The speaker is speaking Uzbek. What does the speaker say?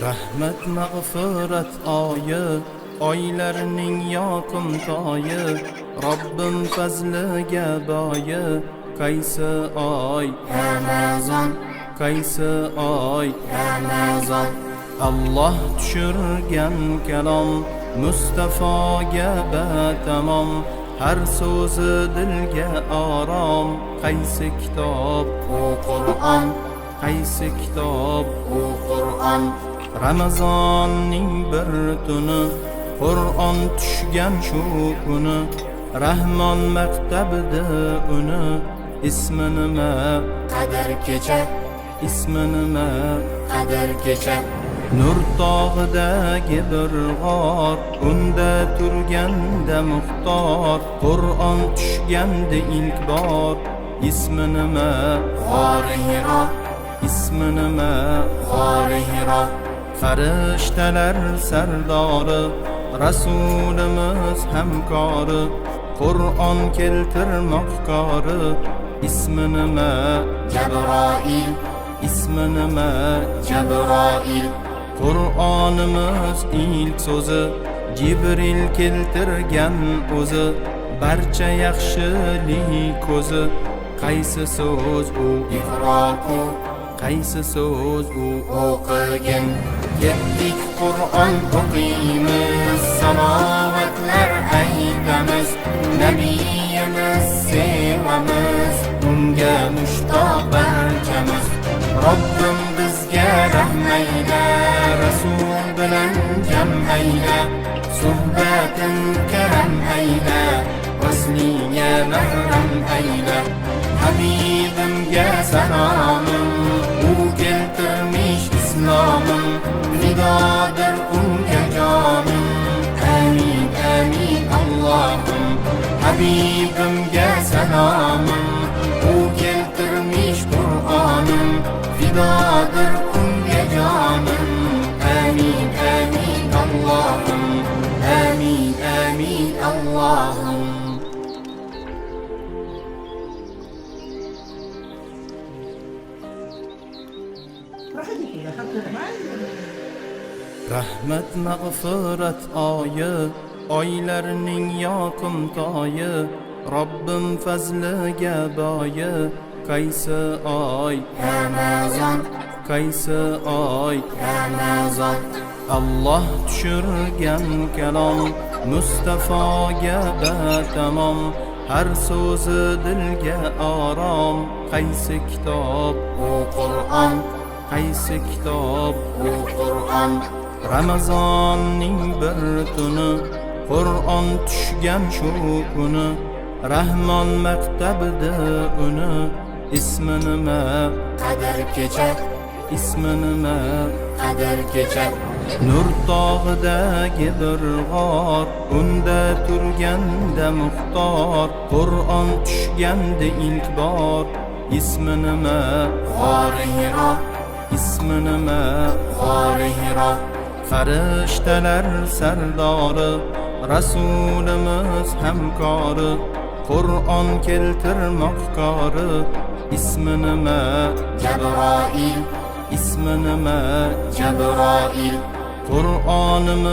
Rahmat mag'firat oyi, oylarning yoqimtoyi, Robbim fazliga boyi. Qaysi oy Ramazon, qaysi oy Ramazon. Alloh tushirgan kalom Mustafoga batamom, har so'zi dilga orom. Qaysi kitob u Qur'on, qaysi kitob u Qur'on. Ramazonning bir tuni Qur'on tushgan shu kuni, Rahmon maktabida uni. Ismi nima? Qadr kecha. Ismi nima? Qadr kecha. Nur tog'idagi bir g'or, unda turganda muxtor, Qur'on tushganda ilk bor. Ismi nima? G'ori Hiro. Ismi nima? G'ori Hiro. Farishtalar sardori, Rasulimiz hamkori, Qur'on keltirmoqkori. Ismi nima? Jabroil. Ismi nima? Jabroil. Qur'onimiz ilk so'zi, Jibril keltirgan o'zi, barcha yaxshilik ko'zi. Qaysi so'z u? Iqro-ku. Qaysi so'z u? O'qigin. Ketdik Qur'on o'qiymiz, salovatlar aytamiz, Nabiyimiz sevamiz, unga mushtoq barchamiz. Robbim bizga rahm ayla, Rasul bilan jam ayla, suhbatin karam ayla, vasliga mahram ayla. Habibimga salomim, u keltirmish islomim, fidodir unga jonim. Amin, amin Allohim. Habibimga salomim, u keltirmish Qur'onim, fidodir unga jonim. Amin, amin Allohim. Amin, amin Allohim. Rahmat mag'firat oyi, oylarning yoqimtoyi, Robbim fazliga boyi. Qaysi oy Ramazon, qaysi oy Ramazon. Alloh tushirgan kalom Mustafoga batamom, har so'zi dilga orom. Qaysi kitob u Qur'on, qaysi kitob u Qur'on. Ramazonning bir tuni Qur'on tushgan shu kuni, Rahmon maktabida uni. Ismi nima? Qadr kecha. Ismi nima? Qadr kecha. Nur tog'idagi bir g'or, unda turganda muxtor, Qur'on tushganda ilk bor. Ismi nima? G'ori Hiro. Ismi nima? G'ori Hiro. Farishtalar sardori, Rasulimiz hamkori, Qur'on keltirmoqkori. Ismi nima? Jabroil. Ismi nima? Jabroil. Qur'onimiz